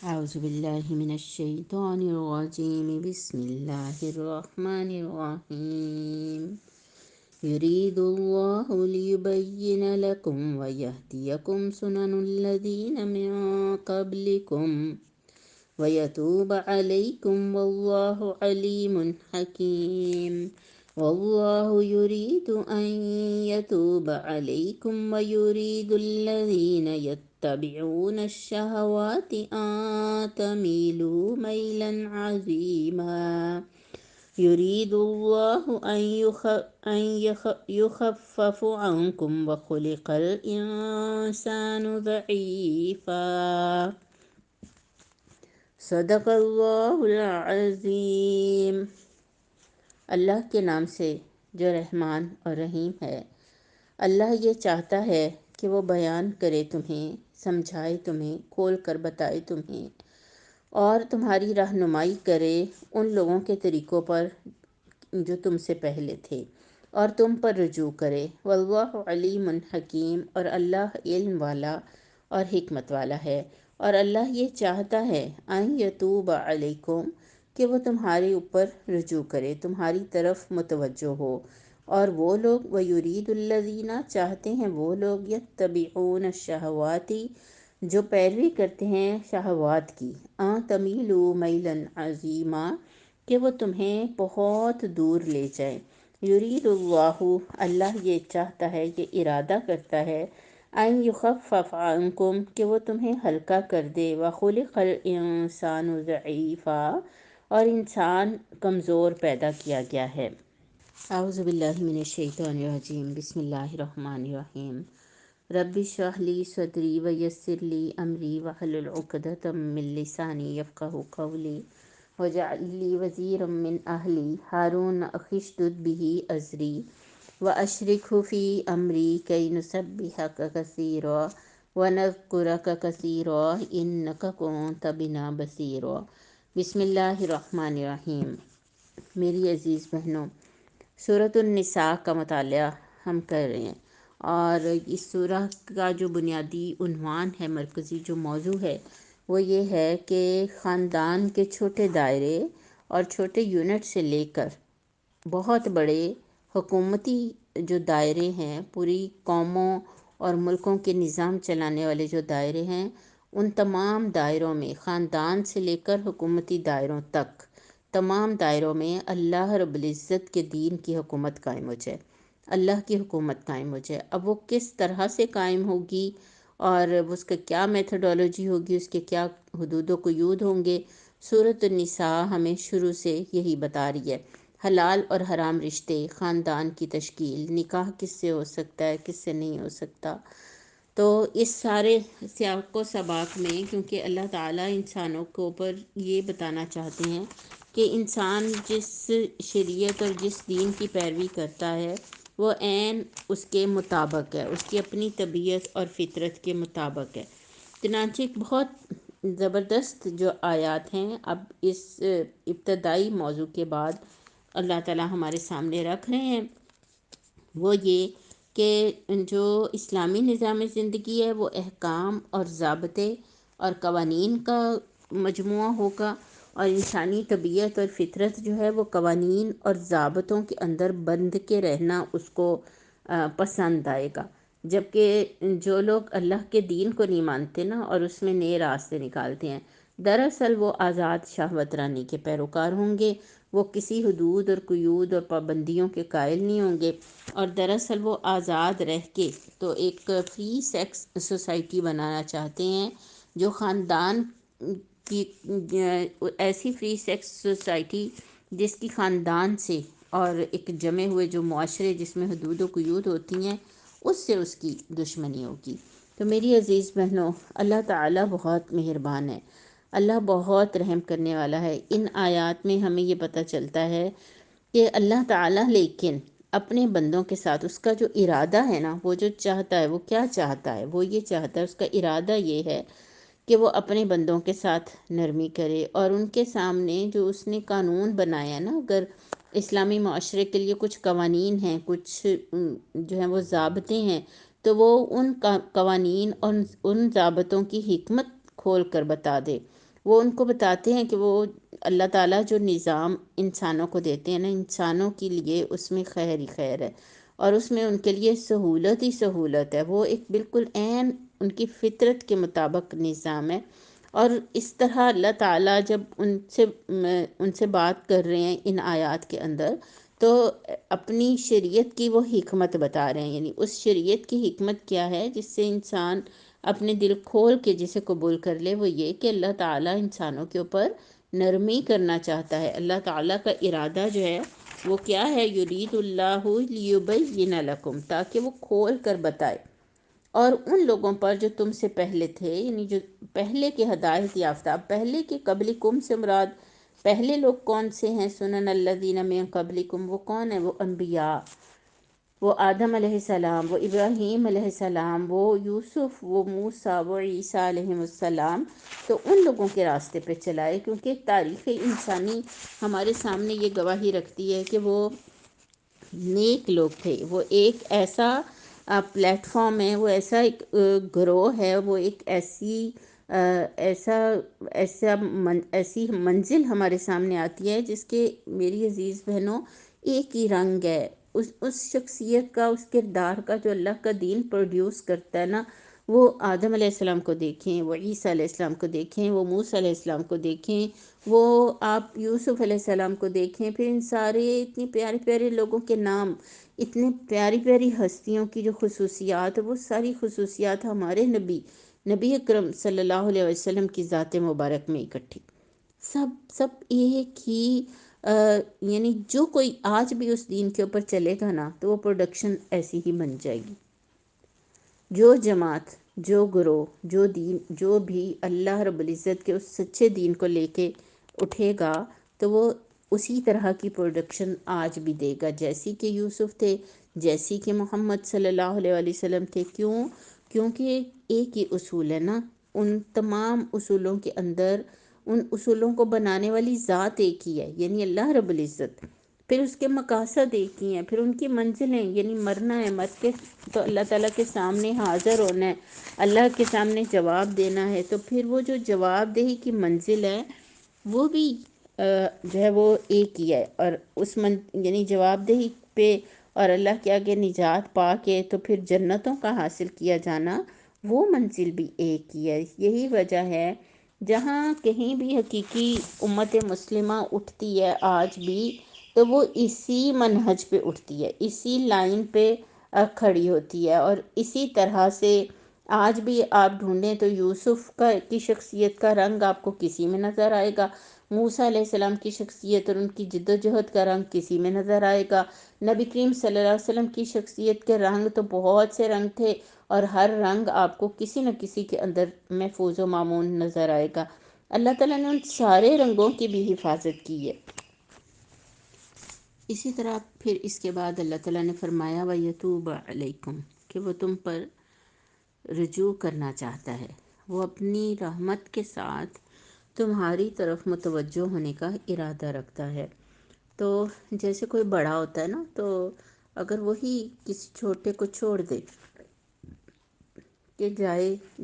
اعوذ باللہ من الشیطان الرجیم بسم اللہ الرحمن الرحیم یرید اللہ لیبین لکم ویہدیکم سنن الذین من قبلکم ویتوب علیکم واللہ علیم حکیم واللہ یرید ان یتوب علیکم ویرید الذین یتبعون الشہوات ان تمیلوا میلا عظیما یرید اللہ ان یخفف عنکم وخلق الانسان ضعیفا۔ صدق اللہ العظیم۔ اللہ کے نام سے جو رحمان اور رحیم ہے۔ اللہ یہ چاہتا ہے کہ وہ بیان کرے تمہیں، سمجھائے تمہیں، کھول کر بتائے تمہیں، اور تمہاری رہنمائی کرے ان لوگوں کے طریقوں پر جو تم سے پہلے تھے، اور تم پر رجوع کرے۔ واللہ علیم حکیم، اور اللہ علم والا اور حکمت والا ہے۔ اور اللہ یہ چاہتا ہے ان یتوب علیکم، کہ وہ تمہارے اوپر رجوع کرے، تمہاری طرف متوجہ ہو۔ اور وہ لوگ وَيُرِيدُ الَّذِينَ، چاہتے ہیں وہ لوگ يَتَّبِعُونَ الشَّهَوَاتِ، جو پیروی کرتے ہیں شہوات کی، ان تَمِيلُوا مَيْلًا عَظِيمًا، کہ وہ تمہیں بہت دور لے جائیں۔ یرید اللہ، اللہ یہ چاہتا ہے، یہ ارادہ کرتا ہے، ان یخفف عنکم، کہ وہ تمہیں ہلکا کر دے، وخلق الانسان ضعیفا، اور انسان کمزور پیدا کیا گیا ہے۔ اعوذ باللہ من الشیطان الرجیم بسم اللہ الرحمن الرحیم۔ رب اشرح لی صدری ویسر لی امری واحلل عقدۃ من لسانی یفقہوا قولی واجعل لی وزیرا من اہلی ہارون اخی اشدد بہ ازری واشرکہ فی امری کی نسبحک کثیرا ونذکرک کثیرا انک کنت بنا بصیرا۔ بسم اللہ الرحمن الرحیم۔ میری عزیز بہنوں، سورۃ النساء کا مطالعہ ہم کر رہے ہیں، اور اس سورہ کا جو بنیادی عنوان ہے، مرکزی جو موضوع ہے، وہ یہ ہے کہ خاندان کے چھوٹے دائرے اور چھوٹے یونٹ سے لے کر بہت بڑے حکومتی جو دائرے ہیں، پوری قوموں اور ملکوں کے نظام چلانے والے جو دائرے ہیں، ان تمام دائروں میں، خاندان سے لے کر حکومتی دائروں تک، تمام دائروں میں اللہ رب العزت کے دین کی حکومت قائم ہو جائے، اللہ کی حکومت قائم ہو جائے۔ اب وہ کس طرح سے قائم ہوگی اور اس کا کیا میتھڈولوجی ہوگی، اس کے کیا حدود و قیود ہوں گے، سورۃ النساء ہمیں شروع سے یہی بتا رہی ہے۔ حلال اور حرام رشتے، خاندان کی تشکیل، نکاح کس سے ہو سکتا ہے، کس سے نہیں ہو سکتا۔ تو اس سارے سیاق و سباق میں، کیونکہ اللہ تعالیٰ انسانوں کے اوپر یہ بتانا چاہتے ہیں کہ انسان جس شریعت اور جس دین کی پیروی کرتا ہے، وہ عین اس کے مطابق ہے، اس کی اپنی طبیعت اور فطرت کے مطابق ہے۔ چنانچہ ایک بہت زبردست جو آیات ہیں، اب اس ابتدائی موضوع کے بعد اللہ تعالیٰ ہمارے سامنے رکھ رہے ہیں، وہ یہ کہ جو اسلامی نظام زندگی ہے، وہ احکام اور ضابطے اور قوانین کا مجموعہ ہوگا، اور انسانی طبیعت اور فطرت جو ہے وہ قوانین اور ضابطوں کے اندر بندھ کے رہنا اس کو پسند آئے گا۔ جبکہ جو لوگ اللہ کے دین کو نہیں مانتے نا، اور اس میں نئے راستے نکالتے ہیں، دراصل وہ آزاد شہوت رانی کے پیروکار ہوں گے، وہ کسی حدود اور قیود اور پابندیوں کے قائل نہیں ہوں گے، اور دراصل وہ آزاد رہ کے تو ایک فری سیکس سوسائٹی بنانا چاہتے ہیں، جو خاندان کی ایسی فری سیکس سوسائٹی جس کی خاندان سے اور ایک جمے ہوئے جو معاشرے جس میں حدود و قیود ہوتی ہیں، اس سے اس کی دشمنی ہوگی۔ تو میری عزیز بہنوں، اللہ تعالیٰ بہت مہربان ہے، اللہ بہت رحم کرنے والا ہے۔ ان آیات میں ہمیں یہ پتہ چلتا ہے کہ اللہ تعالیٰ لیکن اپنے بندوں کے ساتھ اس کا جو ارادہ ہے نا، وہ جو چاہتا ہے، وہ کیا چاہتا ہے، وہ یہ چاہتا ہے، اس کا ارادہ یہ ہے کہ وہ اپنے بندوں کے ساتھ نرمی کرے، اور ان کے سامنے جو اس نے قانون بنایا نا، اگر اسلامی معاشرے کے لیے کچھ قوانین ہیں، کچھ جو ہیں وہ ضابطے ہیں، تو وہ ان قوانین اور ان ضابطوں کی حکمت کھول کر بتا دے، وہ ان کو بتاتے ہیں کہ وہ اللہ تعالیٰ جو نظام انسانوں کو دیتے ہیں نا، انسانوں کے لیے اس میں خیر ہی خیر ہے، اور اس میں ان کے لیے سہولت ہی سہولت ہے، وہ ایک بالکل عین ان کی فطرت کے مطابق نظام ہے۔ اور اس طرح اللہ تعالیٰ جب ان سے بات کر رہے ہیں ان آیات کے اندر، تو اپنی شریعت کی وہ حکمت بتا رہے ہیں، یعنی اس شریعت کی حکمت کیا ہے جس سے انسان اپنے دل کھول کے جسے قبول کر لے، وہ یہ کہ اللہ تعالیٰ انسانوں کے اوپر نرمی کرنا چاہتا ہے۔ اللہ تعالیٰ کا ارادہ جو ہے وہ کیا ہے، یرید اللہ لیبین لکم، تاکہ وہ کھول کر بتائے، اور ان لوگوں پر جو تم سے پہلے تھے، یعنی جو پہلے کے ہدایت یافتہ، پہلے کے قبلکم سے مراد پہلے لوگ کون سے ہیں، سنن الذین من قبلکم، وہ کون ہیں، وہ انبیاء، وہ آدم علیہ السلام، وہ ابراہیم علیہ السلام، وہ یوسف، وہ موسیٰ، وہ عیسیٰ علیہ السلام، تو ان لوگوں کے راستے پہ چلائے، کیونکہ تاریخ انسانی ہمارے سامنے یہ گواہی رکھتی ہے کہ وہ نیک لوگ تھے، وہ ایک ایسا پلیٹ فارم ہے، وہ ایسا ایک گروہ ہے، وہ ایک ایسا ایسی منزل ہمارے سامنے آتی ہے جس کے، میری عزیز بہنوں، ایک ہی رنگ ہے، اس شخصیت کا، اس کردار کا جو اللہ کا دین پروڈیوس کرتا ہے نا، وہ آدم علیہ السلام کو دیکھیں، وہ عیسیٰ علیہ السلام کو دیکھیں، وہ موسیٰ علیہ السلام کو دیکھیں، وہ آپ یوسف علیہ السلام کو دیکھیں، پھر ان سارے اتنی پیارے پیارے لوگوں کے نام، اتنے پیاری پیاری ہستیوں کی جو خصوصیات، وہ ساری خصوصیات ہمارے نبی اکرم صلی اللہ علیہ وسلم کی ذات مبارک میں اکٹھی، سب ایک ہی یعنی جو کوئی آج بھی اس دین کے اوپر چلے گا نا، تو وہ پروڈکشن ایسی ہی بن جائے گی۔ جو جماعت، جو گروہ، جو دین، جو بھی اللہ رب العزت کے اس سچے دین کو لے کے اٹھے گا، تو وہ اسی طرح کی پروڈکشن آج بھی دے گا، جیسی کہ یوسف تھے، جیسی کہ محمد صلی اللہ علیہ وآلہ وسلم تھے۔ کیونکہ ایک ہی اصول ہے نا، ان تمام اصولوں کے اندر ان اصولوں کو بنانے والی ذات ایک ہی ہے، یعنی اللہ رب العزت، پھر اس کے مقاصد ایک ہی ہیں، پھر ان کی منزلیں، یعنی مرنا ہے، مر کے تو اللہ تعالیٰ کے سامنے حاضر ہونا ہے، اللہ کے سامنے جواب دینا ہے، تو پھر وہ جو جواب دہی کی منزل ہے وہ بھی جو ہے وہ ایک ہی ہے، اور اس یعنی جواب دہی پہ اور اللہ کے آگے نجات پا کے تو پھر جنتوں کا حاصل کیا جانا، وہ منزل بھی ایک ہی ہے۔ یہی وجہ ہے جہاں کہیں بھی حقیقی امت مسلمہ اٹھتی ہے آج بھی، تو وہ اسی منہج پہ اٹھتی ہے، اسی لائن پہ کھڑی ہوتی ہے، اور اسی طرح سے آج بھی آپ ڈھونڈیں تو یوسف کی شخصیت کا رنگ آپ کو کسی میں نظر آئے گا، موسیٰ علیہ السلام کی شخصیت اور ان کی جد و جہد کا رنگ کسی میں نظر آئے گا، نبی کریم صلی اللہ علیہ وسلم کی شخصیت کے رنگ تو بہت سے رنگ تھے، اور ہر رنگ آپ کو کسی نہ کسی کے اندر محفوظ و معمون نظر آئے گا۔ اللہ تعالیٰ نے ان سارے رنگوں کی بھی حفاظت کی ہے۔ اسی طرح پھر اس کے بعد اللہ تعالیٰ نے فرمایا وَيَتُوبَ عَلَيْكُمْ، کہ وہ تم پر رجوع کرنا چاہتا ہے، وہ اپنی رحمت کے ساتھ تمہاری طرف متوجہ ہونے کا ارادہ رکھتا ہے۔ تو جیسے کوئی بڑا ہوتا ہے نا، تو اگر وہی کسی چھوٹے کو چھوڑ دے کہ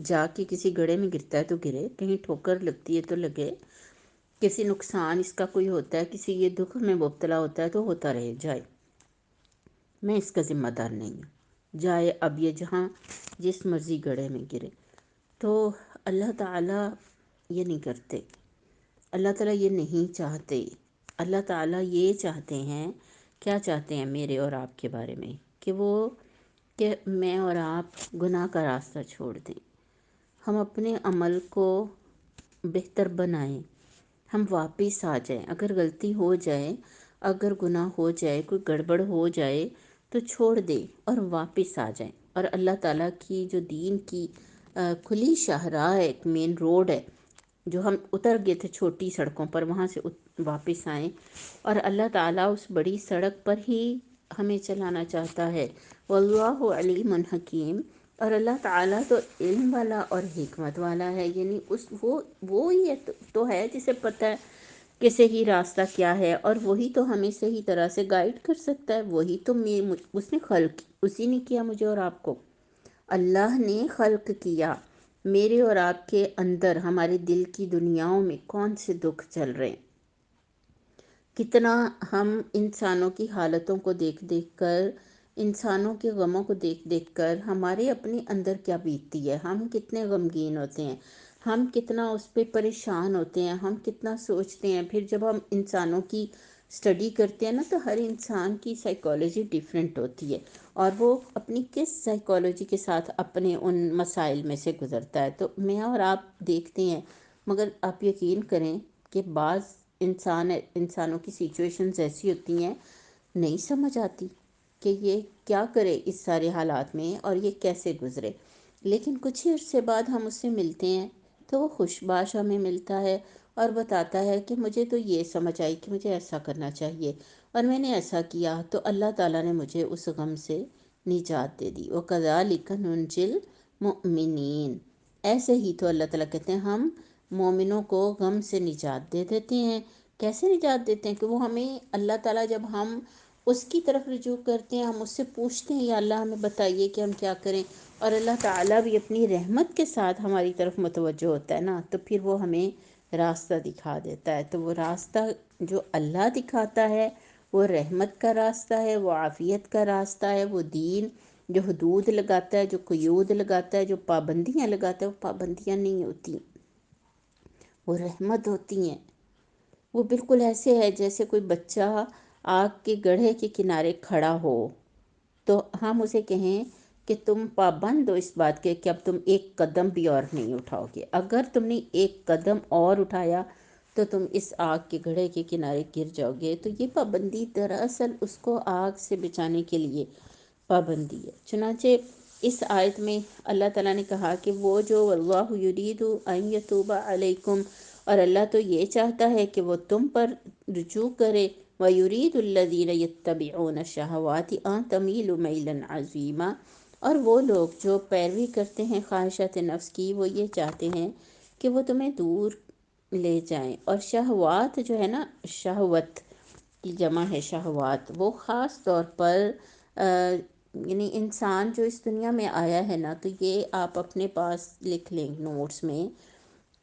جا کے کسی گڑھے میں گرتا ہے تو گرے، کہیں ٹھوکر لگتی ہے تو لگے، کسی نقصان اس کا کوئی ہوتا ہے، کسی یہ دکھ میں مبتلا ہوتا ہے تو ہوتا رہے، جائے، میں اس کا ذمہ دار نہیں ہوں، جائے اب یہ جہاں جس مرضی گڑھے میں گرے۔ تو اللہ تعالیٰ یہ نہیں کرتے، اللہ تعالیٰ یہ نہیں چاہتے، اللہ تعالیٰ یہ چاہتے ہیں، کیا چاہتے ہیں میرے اور آپ کے بارے میں، کہ میں اور آپ گناہ کا راستہ چھوڑ دیں، ہم اپنے عمل کو بہتر بنائیں، ہم واپس آ جائیں، اگر غلطی ہو جائے، اگر گناہ ہو جائے، کوئی گڑبڑ ہو جائے تو چھوڑ دیں اور واپس آ جائیں، اور اللہ تعالیٰ کی جو دین کی کھلی شاہراہ ہے، ایک مین روڈ ہے جو ہم اتر گئے تھے چھوٹی سڑکوں پر، وہاں سے واپس آئیں، اور اللہ تعالیٰ اس بڑی سڑک پر ہی ہمیں چلانا چاہتا ہے۔ واللہ علیم حکیم، اور اللہ تعالیٰ تو علم والا اور حکمت والا ہے، یعنی وہ ہی تو ہے جسے پتہ ہے کہ صحیح راستہ کیا ہے، اور وہی تو ہمیں صحیح طرح سے گائیڈ کر سکتا ہے، وہی تو اس نے خلق، اسی نے کیا مجھے اور آپ کو، اللہ نے خلق کیا، میرے اور آپ کے اندر ہمارے دل کی دنیاؤں میں کون سے دکھ چل رہے ہیں، کتنا ہم انسانوں کی حالتوں کو دیکھ دیکھ کر، انسانوں کے غموں کو دیکھ دیکھ کر ہمارے اپنے اندر کیا بیتتی ہے، ہم کتنے غمگین ہوتے ہیں، ہم کتنا اس پہ پریشان ہوتے ہیں، ہم کتنا سوچتے ہیں۔ پھر جب ہم انسانوں کی اسٹڈی کرتے ہیں نا، تو ہر انسان کی سائیکالوجی ڈیفرنٹ ہوتی ہے، اور وہ اپنی کس سائیکالوجی کے ساتھ اپنے ان مسائل میں سے گزرتا ہے۔ تو میں اور آپ دیکھتے ہیں، مگر آپ یقین کریں کہ بعض انسانوں کی سچویشنز ایسی ہوتی ہیں، نہیں سمجھ آتی کہ یہ کیا کرے اس سارے حالات میں اور یہ کیسے گزرے، لیکن کچھ ہی عرصے بعد ہم اس سے ملتے ہیں تو وہ خوش باش ہمیں ملتا ہے اور بتاتا ہے کہ مجھے تو یہ سمجھ آئی کہ مجھے ایسا کرنا چاہیے، اور میں نے ایسا کیا تو اللہ تعالیٰ نے مجھے اس غم سے نجات دے دی۔ وَكَذَلِكَ نُنْجِي الْمُؤْمِنِينَ، ایسے ہی تو اللہ تعالیٰ کہتے ہیں ہم مومنوں کو غم سے نجات دے دیتے ہیں۔ کیسے نجات دیتے ہیں؟ کہ وہ ہمیں اللہ تعالیٰ جب ہم اس کی طرف رجوع کرتے ہیں، ہم اس سے پوچھتے ہیں یا اللہ ہمیں بتائیے کہ ہم کیا کریں، اور اللہ تعالیٰ بھی اپنی رحمت کے ساتھ ہماری طرف متوجہ ہوتا ہے نا، تو پھر وہ ہمیں راستہ دکھا دیتا ہے۔ تو وہ راستہ جو اللہ دکھاتا ہے وہ رحمت کا راستہ ہے، وہ عافیت کا راستہ ہے، وہ دین جو حدود لگاتا ہے، جو قیود لگاتا ہے، جو پابندیاں لگاتا ہے، وہ پابندیاں نہیں ہوتی، وہ رحمت ہوتی ہیں۔ وہ بالکل ایسے ہے جیسے کوئی بچہ آگ کے گڑھے کے کنارے کھڑا ہو، تو ہم اسے کہیں کہ تم پابند ہو اس بات کے کہ اب تم ایک قدم بھی اور نہیں اٹھاؤ گے، اگر تم نے ایک قدم اور اٹھایا تو تم اس آگ کے گڑھے کے کنارے گر جاؤ گے۔ تو یہ پابندی دراصل اس کو آگ سے بچانے کے لیے پابندی ہے۔ چنانچہ اس آیت میں اللہ تعالیٰ نے کہا کہ وہ جو واللہ یرید ان یتوب علیکم، اور اللہ تو یہ چاہتا ہے کہ وہ تم پر رجوع کرے، وَيُرِيدُ الَّذِينَ يَتَّبِعُونَ الشَّهَوَاتِ أَن تَمِيلُوا مَيْلًا عَظِيمًا، اور وہ لوگ جو پیروی کرتے ہیں خواہشات نفس کی، وہ یہ چاہتے ہیں کہ وہ تمہیں دور لے جائیں۔ اور شہوات جو ہے نا، شہوت کی جمع ہے شہوات، وہ خاص طور پر یعنی انسان جو اس دنیا میں آیا ہے نا، تو یہ آپ اپنے پاس لکھ لیں نوٹس میں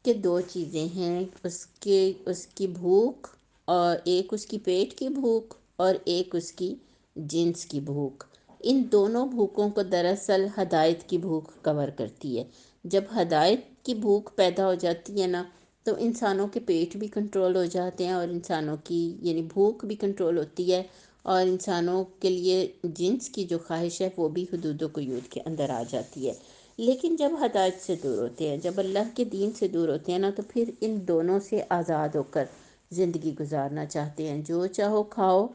کہ دو چیزیں ہیں اس کی بھوک، اور ایک اس کی پیٹ کی بھوک اور ایک اس کی جنس کی بھوک۔ ان دونوں بھوکوں کو دراصل ہدایت کی بھوک کور کرتی ہے۔ جب ہدایت کی بھوک پیدا ہو جاتی ہے نا، تو انسانوں کے پیٹ بھی کنٹرول ہو جاتے ہیں، اور انسانوں کی یعنی بھوک بھی کنٹرول ہوتی ہے، اور انسانوں کے لیے جنس کی جو خواہش ہے وہ بھی حدود و قیود کے اندر آ جاتی ہے۔ لیکن جب ہدایت سے دور ہوتے ہیں، جب اللہ کے دین سے دور ہوتے ہیں نا، تو پھر ان دونوں سے آزاد ہو کر زندگی گزارنا چاہتے ہیں، جو چاہو کھاؤ۔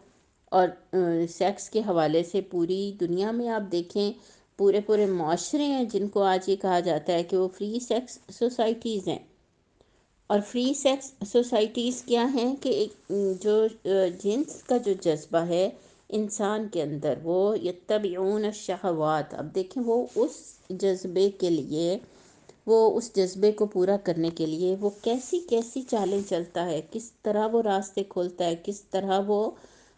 اور سیکس کے حوالے سے پوری دنیا میں آپ دیکھیں، پورے معاشرے ہیں جن کو آج یہ کہا جاتا ہے کہ وہ فری سیکس سوسائٹیز ہیں۔ اور فری سیکس سوسائٹیز کیا ہیں کہ ایک جو جنس کا جو جذبہ ہے انسان کے اندر، وہ یتبعون الشہوات، اب دیکھیں وہ اس جذبے کے لیے، وہ اس جذبے کو پورا کرنے کے لیے وہ کیسی کیسی چالیں چلتا ہے، کس طرح وہ راستے کھولتا ہے، کس طرح وہ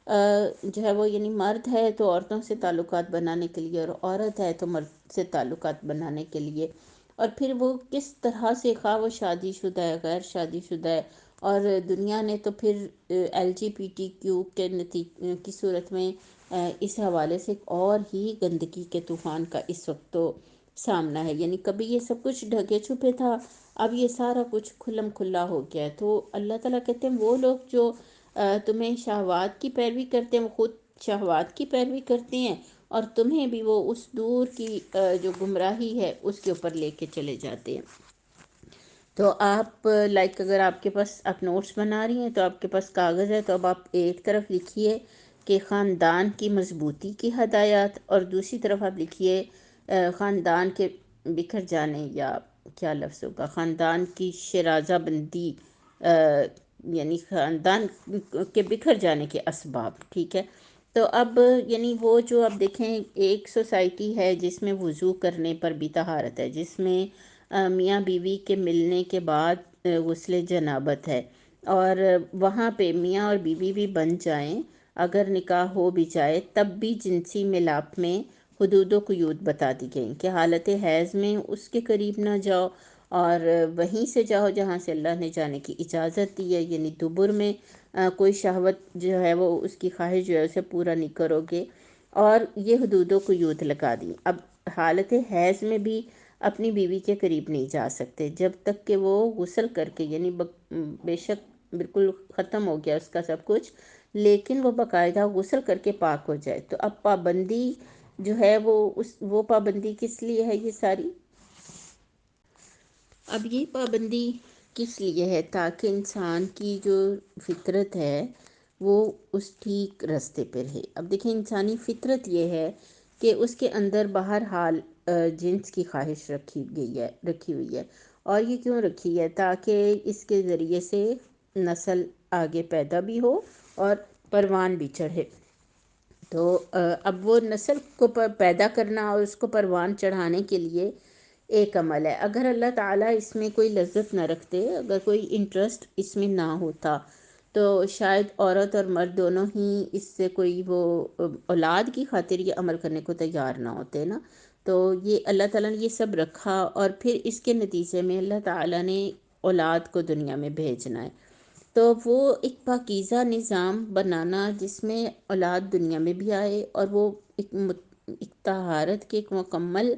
جو ہے وہ یعنی مرد ہے تو عورتوں سے تعلقات بنانے کے لیے، اور عورت ہے تو مرد سے تعلقات بنانے کے لیے، اور پھر وہ کس طرح سے خواہ وہ شادی شدہ ہے غیر شادی شدہ ہے۔ اور دنیا نے تو پھر LGBTQ کے کی صورت میں اس حوالے سے ایک اور ہی گندگی کے طوفان کا اس وقت تو سامنا ہے، یعنی کبھی یہ سب کچھ ڈھکے چھپے تھا، اب یہ سارا کچھ کھلم کھلا ہو گیا ہے۔ تو اللہ تعالیٰ کہتے ہیں وہ لوگ جو تمہیں شہوات کی پیروی کرتے ہیں، وہ خود شہوات کی پیروی کرتے ہیں، اور تمہیں بھی وہ اس دور کی جو گمراہی ہے اس کے اوپر لے کے چلے جاتے ہیں۔ تو آپ لائک اگر آپ کے پاس آپ نوٹس بنا رہی ہیں تو آپ کے پاس کاغذ ہے، تو اب آپ ایک طرف لکھیے کہ خاندان کی مضبوطی کی ہدایات، اور دوسری طرف آپ لکھیے خاندان کے بکھر جانے، یا کیا لفظ ہوگا، خاندان کی شرازہ بندی، یعنی خاندان کے بکھر جانے کے اسباب، ٹھیک ہے۔ تو اب یعنی وہ جو آپ دیکھیں ایک سوسائٹی ہے جس میں وضو کرنے پر بھی طہارت ہے، جس میں میاں بیوی کے ملنے کے بعد غسل جنابت ہے، اور وہاں پہ میاں اور بیوی بھی بن جائیں، اگر نکاح ہو بھی جائے تب بھی جنسی ملاپ میں حدود و قیود بتا دی گئیں کہ حالت حیض میں اس کے قریب نہ جاؤ، اور وہیں سے جاؤ جہاں سے اللہ نے جانے کی اجازت دی ہے، یعنی دبر میں کوئی شہوت جو ہے وہ اس کی خواہش جو ہے اسے پورا نہیں کرو گے، اور یہ حدود و قیود لگا دی۔ اب حالت حیض میں بھی اپنی بیوی کے قریب نہیں جا سکتے جب تک کہ وہ غسل کر کے، یعنی بے شک بالکل ختم ہو گیا اس کا سب کچھ، لیکن وہ باقاعدہ غسل کر کے پاک ہو جائے۔ تو اب پابندی جو ہے وہ پابندی کس لیے ہے یہ ساری؟ اب یہ پابندی کس لیے ہے؟ تاکہ انسان کی جو فطرت ہے وہ اس ٹھیک راستے پہ رہے۔ اب دیکھیں انسانی فطرت یہ ہے کہ اس کے اندر بہرحال جنس کی خواہش رکھی ہوئی ہے، اور یہ کیوں رکھی ہے؟ تاکہ اس کے ذریعے سے نسل آگے پیدا بھی ہو اور پروان بھی چڑھے۔ تو اب وہ نسل کو پیدا کرنا اور اس کو پروان چڑھانے کے لیے ایک عمل ہے۔ اگر اللہ تعالیٰ اس میں کوئی لذت نہ رکھتے، اگر کوئی انٹرسٹ اس میں نہ ہوتا، تو شاید عورت اور مرد دونوں ہی اس سے کوئی وہ اولاد کی خاطر یہ عمل کرنے کو تیار نہ ہوتے نا۔ تو یہ اللہ تعالیٰ نے یہ سب رکھا، اور پھر اس کے نتیجے میں اللہ تعالیٰ نے اولاد کو دنیا میں بھیجنا ہے۔ تو وہ ایک پاکیزہ نظام بنانا جس میں اولاد دنیا میں بھی آئے، اور وہ ایک طہارت کے ایک مکمل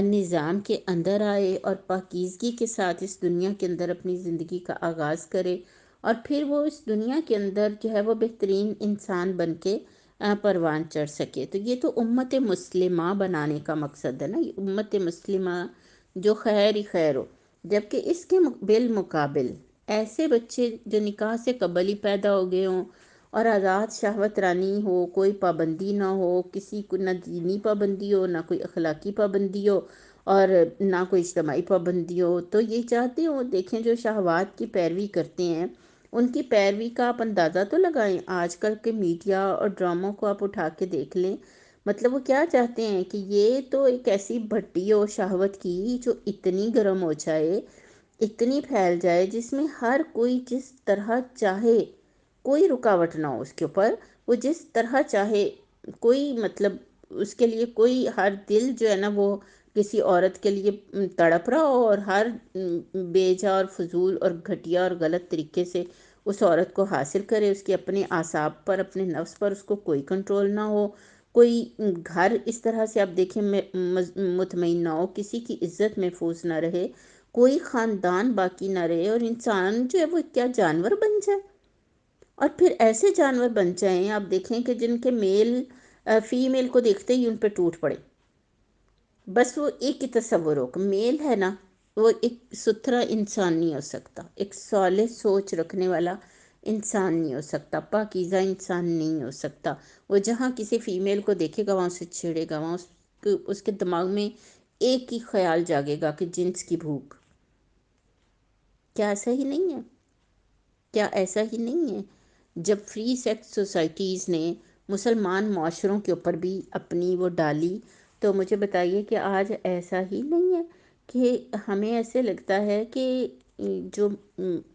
نظام کے اندر آئے، اور پاکیزگی کے ساتھ اس دنیا کے اندر اپنی زندگی کا آغاز کرے، اور پھر وہ اس دنیا کے اندر جو ہے وہ بہترین انسان بن کے پروان چڑھ سکے۔ تو یہ تو امت مسلمہ بنانے کا مقصد ہے نا، یہ امت مسلمہ جو خیر ہی خیر ہو۔ جبکہ اس کے بالمقابل ایسے بچے جو نکاح سے قبل ہی پیدا ہو گئے ہوں، اور آزاد شہوت رانی ہو، کوئی پابندی نہ ہو، کسی کو نہ دینی پابندی ہو، نہ کوئی اخلاقی پابندی ہو، اور نہ کوئی اجتماعی پابندی ہو، تو یہ چاہتے ہوں دیکھیں جو شہوات کی پیروی کرتے ہیں ان کی پیروی کا آپ اندازہ تو لگائیں۔ آج کل کے میڈیا اور ڈراموں کو آپ اٹھا کے دیکھ لیں، مطلب وہ کیا چاہتے ہیں کہ یہ تو ایک ایسی بھٹی ہو شہوت کی جو اتنی گرم ہو جائے، اتنی پھیل جائے، جس میں ہر کوئی جس طرح چاہے، کوئی رکاوٹ نہ ہو اس کے اوپر، وہ جس طرح چاہے، کوئی مطلب اس کے لیے کوئی، ہر دل جو ہے نا وہ کسی عورت کے لیے تڑپ رہا ہو، اور ہر بے جا اور فضول اور گھٹیا اور غلط طریقے سے اس عورت کو حاصل کرے، اس کے اپنے اعصاب پر، اپنے نفس پر اس کو کوئی کنٹرول نہ ہو، کوئی گھر اس طرح سے آپ دیکھیں مطمئن نہ ہو، کسی کی عزت محفوظ نہ رہے، کوئی خاندان باقی نہ رہے، اور انسان جو ہے وہ کیا جانور بن جائے۔ اور پھر ایسے جانور بن جائیں آپ دیکھیں کہ جن کے میل فیمیل کو دیکھتے ہی ان پہ ٹوٹ پڑے، بس وہ ایک ہی تصور ہو کہ میل ہے نا، وہ ایک ستھرا انسان نہیں ہو سکتا، ایک صالح سوچ رکھنے والا انسان نہیں ہو سکتا، پاکیزہ انسان نہیں ہو سکتا۔ وہ جہاں کسی فیمیل کو دیکھے گا وہاں سے چھیڑے گا، وہاں اس کے دماغ میں ایک ہی خیال جاگے گا کہ جنس کی بھوک۔ کیا ایسا ہی نہیں ہے؟ کیا ایسا ہی نہیں ہے؟ جب فری سیکس سوسائٹیز نے مسلمان معاشروں کے اوپر بھی اپنی وہ ڈالی، تو مجھے بتائیے کہ آج ایسا ہی نہیں ہے کہ ہمیں ایسے لگتا ہے کہ جو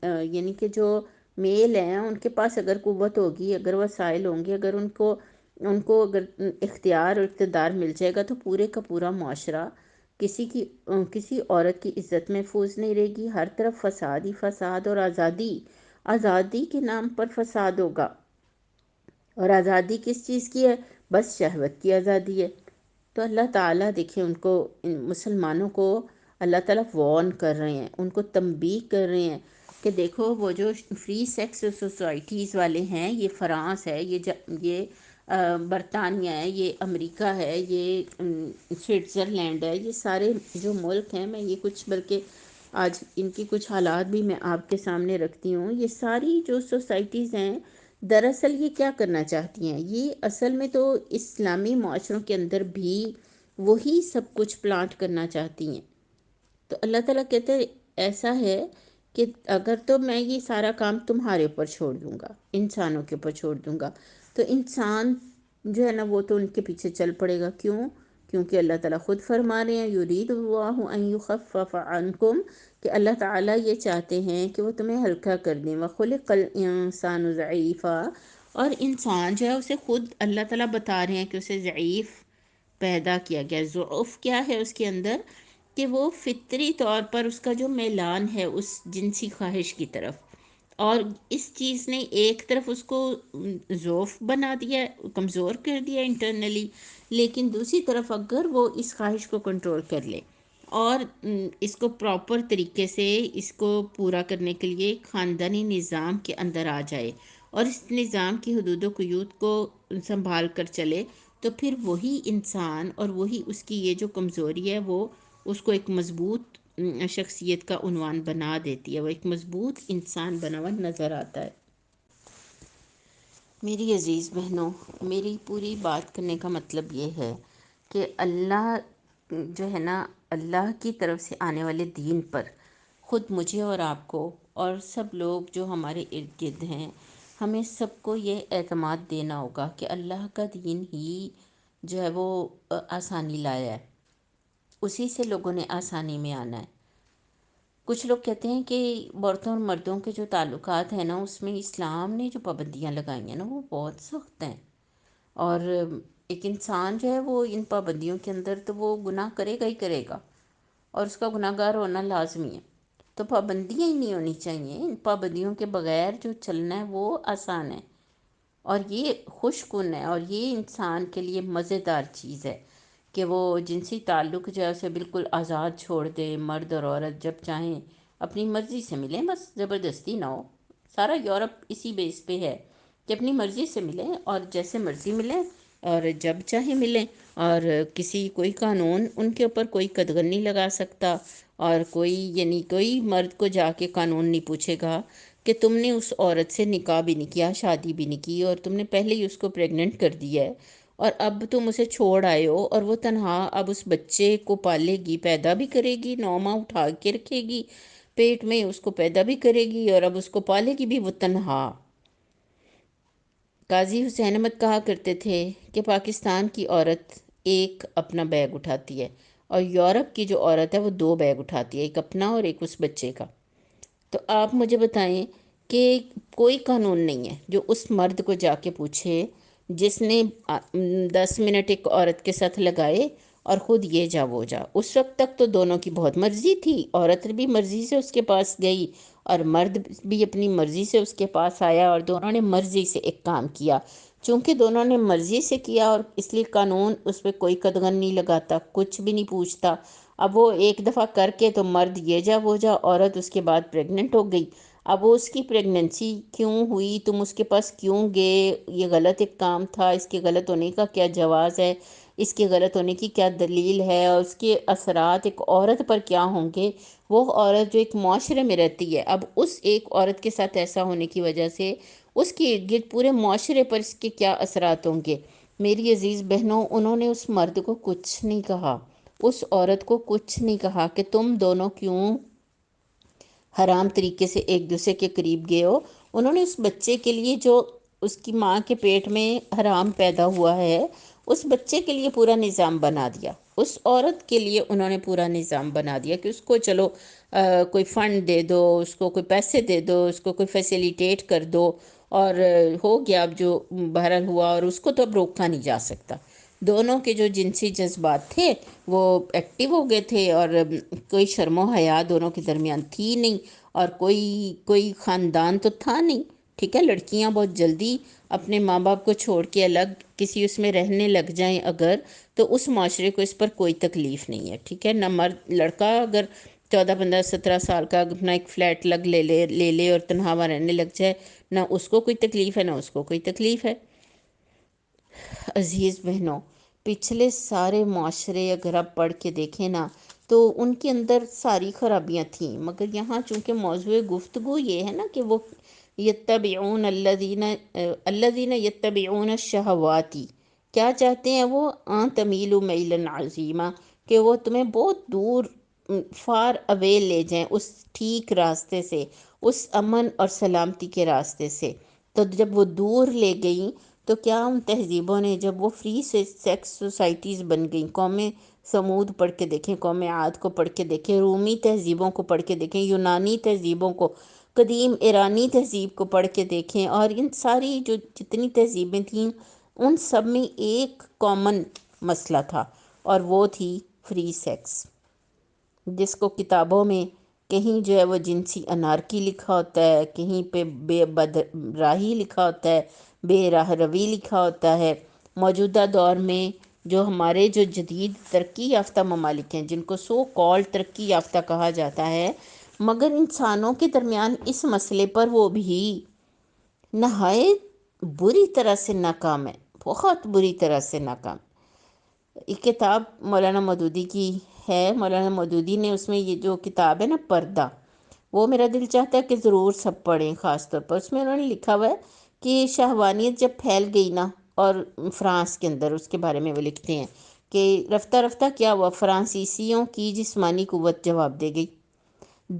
یعنی کہ جو میل ہیں ان کے پاس اگر قوت ہوگی، اگر وسائل ہوں گے، اگر ان کو اگر اختیار اور اقتدار مل جائے گا، تو پورے کا پورا معاشرہ کسی عورت کی عزت محفوظ نہیں رہے گی، ہر طرف فساد ہی فساد، اور آزادی کے نام پر فساد ہوگا۔ اور آزادی کس چیز کی ہے؟ بس شہوت کی آزادی ہے۔ تو اللہ تعالیٰ دیکھیں ان مسلمانوں کو اللہ تعالیٰ وارن کر رہے ہیں، ان کو تنبیہ کر رہے ہیں کہ دیکھو وہ جو فری سیکس سوسائٹیز والے ہیں، یہ فرانس ہے، یہ برطانیہ ہے، یہ امریکہ ہے، یہ سوئٹزرلینڈ ہے، یہ سارے جو ملک ہیں، میں یہ کچھ بلکہ آج ان کی کچھ حالات بھی میں آپ کے سامنے رکھتی ہوں۔ یہ ساری جو سوسائٹیز ہیں دراصل یہ کیا کرنا چاہتی ہیں؟ یہ اصل میں تو اسلامی معاشروں کے اندر بھی وہی سب کچھ پلانٹ کرنا چاہتی ہیں۔ تو اللہ تعالیٰ کہتے ہیں ایسا ہے کہ اگر تو میں یہ سارا کام تمہارے اوپر چھوڑ دوں گا، انسانوں کے اوپر چھوڑ دوں گا، تو انسان جو ہے نا وہ تو ان کے پیچھے چل پڑے گا۔ کیوں؟ کیونکہ اللہ تعالیٰ خود فرما رہے ہیں یرید اللہ ان یخفف عنکم، کہ اللہ تعالیٰ یہ چاہتے ہیں کہ وہ تمہیں ہلکا کر دیں۔ وخلق الانسان ضعیفا، اور انسان جو ہے اسے خود اللہ تعالیٰ بتا رہے ہیں کہ اسے ضعیف پیدا کیا گیا. ضعف کیا ہے اس کے اندر؟ کہ وہ فطری طور پر اس کا جو میلان ہے اس جنسی خواہش کی طرف، اور اس چیز نے ایک طرف اس کو ضعف بنا دیا، کمزور کر دیا انٹرنلی، لیکن دوسری طرف اگر وہ اس خواہش کو کنٹرول کر لے اور اس کو پراپر طریقے سے اس کو پورا کرنے کے لیے خاندانی نظام کے اندر آ جائے اور اس نظام کی حدود و قیود کو سنبھال کر چلے، تو پھر وہی انسان اور وہی اس کی یہ جو کمزوری ہے وہ اس کو ایک مضبوط شخصیت کا عنوان بنا دیتی ہے، وہ ایک مضبوط انسان بنا ہوا نظر آتا ہے. میری عزیز بہنوں، میری پوری بات کرنے کا مطلب یہ ہے کہ اللہ جو ہے نا، اللہ کی طرف سے آنے والے دین پر خود مجھے اور آپ کو اور سب لوگ جو ہمارے ارد گرد ہیں، ہمیں سب کو یہ اعتماد دینا ہوگا کہ اللہ کا دین ہی جو ہے وہ آسانی لایا ہے، اسی سے لوگوں نے آسانی میں آنا ہے. کچھ لوگ کہتے ہیں کہ عورتوں اور مردوں کے جو تعلقات ہیں نا، اس میں اسلام نے جو پابندیاں لگائی ہیں نا وہ بہت سخت ہیں، اور ایک انسان جو ہے وہ ان پابندیوں کے اندر تو وہ گناہ کرے گا ہی کرے گا، اور اس کا گناہ گار ہونا لازمی ہے. تو پابندیاں ہی نہیں ہونی چاہیے، ان پابندیوں کے بغیر جو چلنا ہے وہ آسان ہے، اور یہ خوش کن ہے، اور یہ انسان کے لیے مزیدار چیز ہے کہ وہ جنسی تعلق جو ہے اسے بالکل آزاد چھوڑ دے. مرد اور عورت جب چاہیں اپنی مرضی سے ملیں، بس زبردستی نہ ہو. سارا یورپ اسی بیس پہ ہے کہ اپنی مرضی سے ملیں اور جیسے مرضی ملیں اور جب چاہیں ملیں، اور کوئی قانون ان کے اوپر کوئی قدغن نہیں لگا سکتا، اور کوئی مرد کو جا کے قانون نہیں پوچھے گا کہ تم نے اس عورت سے نکاح بھی نہیں کیا، شادی بھی نہیں کی، اور تم نے پہلے ہی اس کو پریگننٹ کر دیا ہے، اور اب تم اسے چھوڑ آئے ہو، اور وہ تنہا اب اس بچے کو پالے گی، پیدا بھی کرے گی، 9 ماہ اٹھا کے رکھے گی پیٹ میں، اس کو پیدا بھی کرے گی اور اب اس کو پالے گی بھی وہ تنہا. قاضی حسین احمد کہا کرتے تھے کہ پاکستان کی عورت ایک اپنا بیگ اٹھاتی ہے، اور یورپ کی جو عورت ہے وہ 2 بیگ اٹھاتی ہے، ایک اپنا اور ایک اس بچے کا. تو آپ مجھے بتائیں کہ کوئی قانون نہیں ہے جو اس مرد کو جا کے پوچھے جس نے 10 منٹ ایک عورت کے ساتھ لگائے اور خود یہ جا وہ جا. اس وقت تک تو دونوں کی بہت مرضی تھی، عورت بھی مرضی سے اس کے پاس گئی اور مرد بھی اپنی مرضی سے اس کے پاس آیا، اور دونوں نے مرضی سے ایک کام کیا. چونکہ دونوں نے مرضی سے کیا اور اس لیے قانون اس پہ کوئی قدغن نہیں لگاتا، کچھ بھی نہیں پوچھتا. اب وہ ایک دفعہ کر کے تو مرد یہ جا وہ جا، عورت اس کے بعد پریگننٹ ہو گئی. اب وہ اس کی پریگننسی کیوں ہوئی، تم اس کے پاس کیوں گئے، یہ غلط ایک کام تھا، اس کے غلط ہونے کا کیا جواز ہے، اس کے غلط ہونے کی کیا دلیل ہے، اور اس کے اثرات ایک عورت پر کیا ہوں گے. وہ عورت جو ایک معاشرے میں رہتی ہے، اب اس ایک عورت کے ساتھ ایسا ہونے کی وجہ سے اس کے ارد گرد پورے معاشرے پر اس کے کیا اثرات ہوں گے. میری عزیز بہنوں، انہوں نے اس مرد کو کچھ نہیں کہا، اس عورت کو کچھ نہیں کہا کہ تم دونوں کیوں حرام طریقے سے ایک دوسرے کے قریب گئے ہو. انہوں نے اس بچے کے لیے جو اس کی ماں کے پیٹ میں حرام پیدا ہوا ہے، اس بچے کے لیے پورا نظام بنا دیا. اس عورت کے لیے انہوں نے پورا نظام بنا دیا کہ اس کو چلو کوئی فنڈ دے دو، اس کو کوئی پیسے دے دو، اس کو کوئی فیسیلیٹیٹ کر دو، اور ہو گیا اب جو بہرحال ہوا، اور اس کو تو اب روکا نہیں جا سکتا. دونوں کے جو جنسی جذبات تھے وہ ایکٹیو ہو گئے تھے، اور کوئی شرم و حیا دونوں کے درمیان تھی نہیں، اور کوئی خاندان تو تھا نہیں. ٹھیک ہے، لڑکیاں بہت جلدی اپنے ماں باپ کو چھوڑ کے الگ کسی اس میں رہنے لگ جائیں اگر، تو اس معاشرے کو اس پر کوئی تکلیف نہیں ہے. ٹھیک ہے، نہ مرد لڑکا اگر 14 15 17 سال کا اپنا ایک فلیٹ لے لے اور تنہا وہاں رہنے لگ جائے، نہ اس کو کوئی تکلیف ہے نہ اس کو کوئی تکلیف ہے. عزیز بہنوں، پچھلے سارے معاشرے اگر آپ پڑھ کے دیکھیں نا تو ان کے اندر ساری خرابیاں تھیں، مگر یہاں چونکہ موضوع گفتگو یہ ہے نا کہ وہ یتبعون الذین یتبعون الشہواتی، کیا چاہتے ہیں وہ، تمیل میلا عظیما، کہ وہ تمہیں بہت دور فار اوے لے جائیں اس ٹھیک راستے سے، اس امن اور سلامتی کے راستے سے. تو جب وہ دور لے گئیں تو کیا ان تہذیبوں نے، جب وہ فری سیکس سوسائٹیز بن گئیں، قوم سمود پڑھ کے دیکھیں، قوم عاد کو پڑھ کے دیکھیں، رومی تہذیبوں کو پڑھ کے دیکھیں، یونانی تہذیبوں کو، قدیم ایرانی تہذیب کو پڑھ کے دیکھیں، اور ان ساری جو جتنی تہذیبیں تھیں ان سب میں ایک کامن مسئلہ تھا، اور وہ تھی فری سیکس، جس کو کتابوں میں کہیں جو ہے وہ جنسی انارکی لکھا ہوتا ہے، کہیں پہ بے بد راہی لکھا ہوتا ہے، بے راہ روی لکھا ہوتا ہے۔ موجودہ دور میں جو ہمارے جو جدید ترقی یافتہ ممالک ہیں، جن کو سو کال ترقی یافتہ کہا جاتا ہے، مگر انسانوں کے درمیان اس مسئلے پر وہ بھی نہایت بری طرح سے ناکام ہے، بہت بری طرح سے ناکام۔ ایک کتاب مولانا مودودی کی ہے، مولانا مودودی نے اس میں یہ جو کتاب ہے نا پردہ، وہ میرا دل چاہتا ہے کہ ضرور سب پڑھیں، خاص طور پر اس میں انہوں نے لکھا ہوا ہے کہ شہوانیت جب پھیل گئی نا، اور فرانس کے اندر اس کے بارے میں وہ لکھتے ہیں کہ رفتہ رفتہ کیا ہوا، فرانسیسیوں کی جسمانی قوت جواب دے گئی،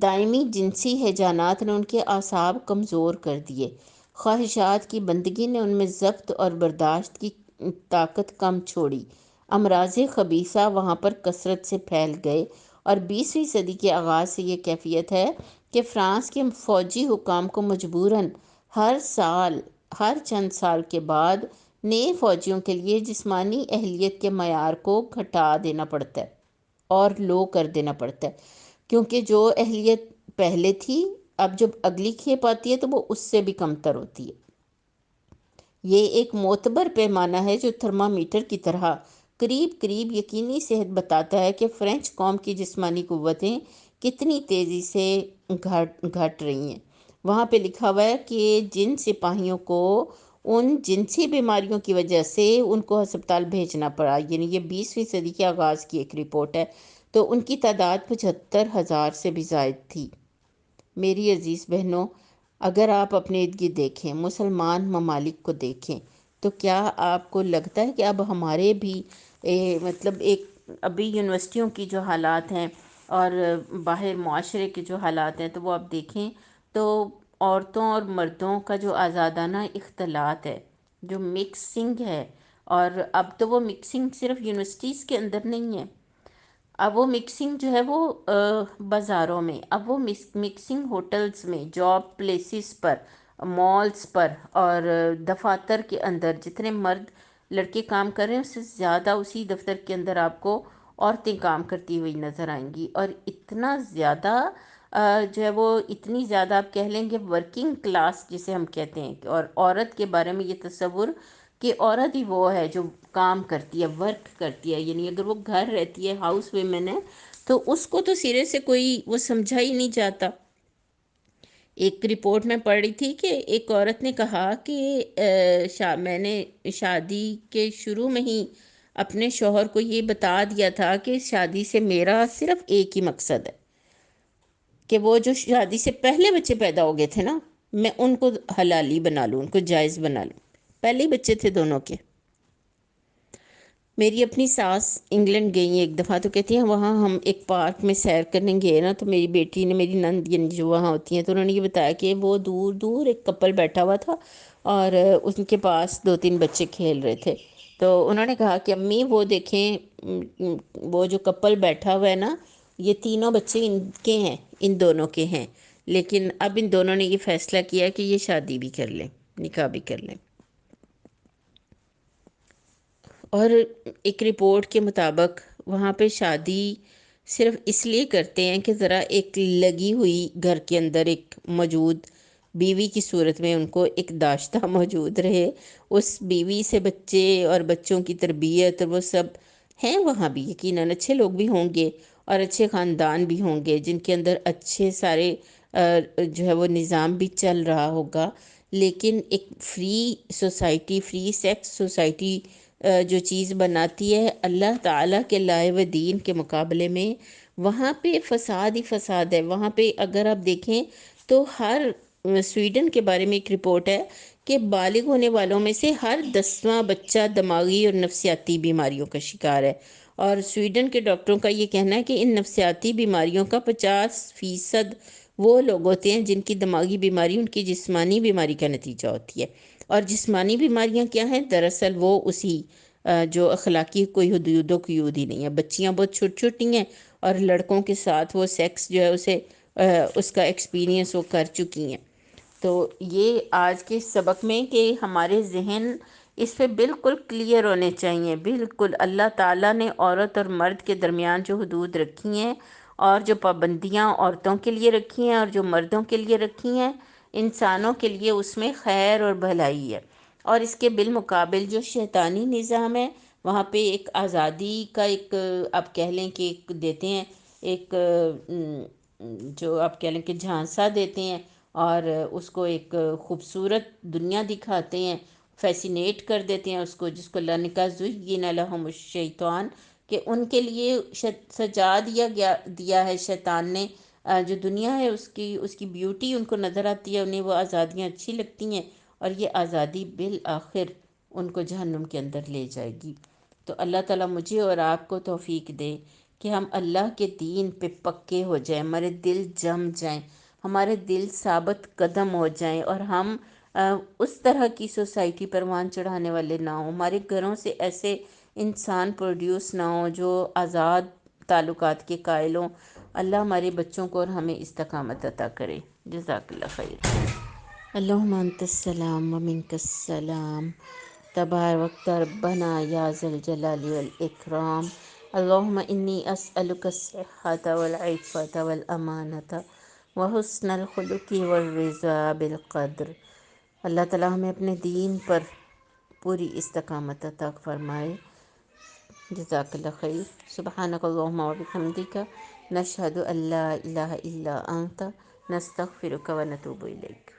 دائمی جنسی ہیجانات نے ان کے اعصاب کمزور کر دیے، خواہشات کی بندگی نے ان میں ضبط اور برداشت کی طاقت کم چھوڑی، امراض خبیثہ وہاں پر کثرت سے پھیل گئے، اور 20ویں صدی کے آغاز سے یہ کیفیت ہے کہ فرانس کے فوجی حکام کو مجبوراً ہر چند سال کے بعد نئے فوجیوں کے لیے جسمانی اہلیت کے معیار کو گھٹا دینا پڑتا ہے اور لو کر دینا پڑتا ہے، کیونکہ جو اہلیت پہلے تھی اب جب اگلی کھیپ آتی ہے تو وہ اس سے بھی کمتر ہوتی ہے۔ یہ ایک معتبر پیمانہ ہے جو تھرمامیٹر کی طرح قریب قریب یقینی صحت بتاتا ہے کہ فرینچ قوم کی جسمانی قوتیں کتنی تیزی سے گھٹ رہی ہیں۔ وہاں پہ لکھا ہوا ہے کہ جن سپاہیوں کو ان جنسی بیماریوں کی وجہ سے ان کو ہسپتال بھیجنا پڑا، یعنی یہ 20ویں صدی کے آغاز کی ایک رپورٹ ہے، تو ان کی تعداد 75,000 سے بھی زائد تھی۔ میری عزیز بہنوں، اگر آپ اپنے ارد گرد دیکھیں، مسلمان ممالک کو دیکھیں، تو کیا آپ کو لگتا ہے کہ اب ہمارے بھی مطلب ایک ابھی یونیورسٹیوں کی جو حالات ہیں اور باہر معاشرے کے جو حالات ہیں، تو وہ آپ دیکھیں تو عورتوں اور مردوں کا جو آزادانہ اختلاط ہے، جو مکسنگ ہے، اور اب تو وہ مکسنگ صرف یونیورسٹیز کے اندر نہیں ہے، اب وہ مکسنگ جو ہے وہ بازاروں میں، اب وہ مکسنگ ہوٹلز میں، جاب پلیسز پر، مالز پر، اور دفاتر کے اندر جتنے مرد لڑکے کام کر رہے ہیں اس سے زیادہ اسی دفتر کے اندر آپ کو عورتیں کام کرتی ہوئی نظر آئیں گی، اور اتنا زیادہ جو ہے وہ اتنی زیادہ آپ کہہ لیں گے ورکنگ کلاس جسے ہم کہتے ہیں، اور عورت کے بارے میں یہ تصور کہ عورت ہی وہ ہے جو کام کرتی ہے، ورک کرتی ہے، یعنی اگر وہ گھر رہتی ہے، ہاؤس ویمن ہے، تو اس کو تو سرے سے کوئی وہ سمجھا ہی نہیں جاتا۔ ایک رپورٹ میں پڑھ رہی تھی کہ ایک عورت نے کہا کہ میں نے شادی کے شروع میں ہی اپنے شوہر کو یہ بتا دیا تھا کہ شادی سے میرا صرف ایک ہی مقصد ہے کہ وہ جو شادی سے پہلے بچے پیدا ہو گئے تھے نا، میں ان کو حلالی بنا لوں، ان کو جائز بنا لوں، پہلے ہی بچے تھے دونوں کے۔ میری اپنی ساس انگلینڈ گئی ہیں ایک دفعہ، تو کہتی ہیں وہاں ہم ایک پارک میں سیر کرنے گئے نا، تو میری بیٹی نے، میری نند یعنی جو وہاں ہوتی ہیں، تو انہوں نے یہ بتایا کہ وہ دور دور ایک کپل بیٹھا ہوا تھا اور ان کے پاس 2-3 بچے کھیل رہے تھے، تو انہوں نے کہا کہ امی وہ دیکھیں وہ جو کپل بیٹھا ہوا ہے نا، یہ تینوں بچے ان کے ہیں، ان دونوں کے ہیں، لیکن اب ان دونوں نے یہ فیصلہ کیا کہ یہ شادی بھی کر لیں، نکاح بھی کر لیں۔ اور ایک رپورٹ کے مطابق وہاں پہ شادی صرف اس لیے کرتے ہیں کہ ذرا ایک لگی ہوئی گھر کے اندر ایک موجود بیوی کی صورت میں ان کو ایک داشتہ موجود رہے، اس بیوی سے بچے اور بچوں کی تربیت، اور وہ سب ہیں وہاں بھی، یقیناً اچھے لوگ بھی ہوں گے اور اچھے خاندان بھی ہوں گے جن کے اندر اچھے سارے جو ہے وہ نظام بھی چل رہا ہوگا، لیکن ایک free society, free sex society جو چیز بناتی ہے اللہ تعالیٰ کے لائے و دین کے مقابلے میں، وہاں پہ فساد ہی فساد ہے۔ وہاں پہ اگر آپ دیکھیں تو سویڈن کے بارے میں ایک رپورٹ ہے کہ بالغ ہونے والوں میں سے ہر 10واں بچہ دماغی اور نفسیاتی بیماریوں کا شکار ہے، اور سویڈن کے ڈاکٹروں کا یہ کہنا ہے کہ ان نفسیاتی بیماریوں کا 50% وہ لوگ ہوتے ہیں جن کی دماغی بیماری ان کی جسمانی بیماری کا نتیجہ ہوتی ہے، اور جسمانی بیماریاں کیا ہیں؟ دراصل وہ اسی جو اخلاقی کوئی حدود و قیود ہی نہیں ہے، بچیاں بہت چھوٹی چھوٹی ہیں اور لڑکوں کے ساتھ وہ سیکس جو ہے اسے اس کا ایکسپیرینس وہ کر چکی ہیں۔ تو یہ آج کے سبق میں کہ ہمارے ذہن اس پہ بالکل کلیئر ہونے چاہیے، بالکل اللہ تعالیٰ نے عورت اور مرد کے درمیان جو حدود رکھی ہیں اور جو پابندیاں عورتوں کے لیے رکھی ہیں اور جو مردوں کے لیے رکھی ہیں، انسانوں کے لیے اس میں خیر اور بھلائی ہے۔ اور اس کے بالمقابل جو شیطانی نظام ہے، وہاں پہ ایک آزادی کا ایک آپ کہہ لیں کہ ایک دیتے ہیں، ایک جو آپ کہہ لیں کہ جھانسا دیتے ہیں، اور اس کو ایک خوبصورت دنیا دکھاتے ہیں، فیسینیٹ کر دیتے ہیں اس کو، جس کو لَنِکَ زُیِّنَ لَهُمُ الشیطان، کہ ان کے لیے سجا دیا ہے شیطان نے جو دنیا ہے، اس کی بیوٹی ان کو نظر آتی ہے، انہیں وہ آزادیاں اچھی لگتی ہیں، اور یہ آزادی بالآخر ان کو جہنم کے اندر لے جائے گی۔ تو اللہ تعالیٰ مجھے اور آپ کو توفیق دے کہ ہم اللہ کے دین پہ پکے ہو جائیں، ہمارے دل جم جائیں، ہمارے دل ثابت قدم ہو جائیں، اور ہم اس طرح کی سوسائٹی پر ایمان چڑھانے والے نہ ہوں، ہمارے گھروں سے ایسے انسان پروڈیوس نہ ہوں جو آزاد تعلقات کے قائل ہوں۔ اللہ ہمارے بچوں کو اور ہمیں استقامت عطا کرے۔ جزاک اللہ خیر۔ اللہم انت السلام ومنک السلام، تبارک ربنا یا ذا الجلال والاکرام۔ اللہم انی اسألک الصحۃ والعفۃ والامانۃ وحسن الخلق والرضا بالقدر۔ اللہ تعالیٰ ہمیں اپنے دین پر پوری استقامت عطا فرمائے۔ جزاک اللہ خیر۔ سبحانک اللہم وبحمدک، نشہد ان لا الہ الا انت، نستغفرک ونتوب الیک۔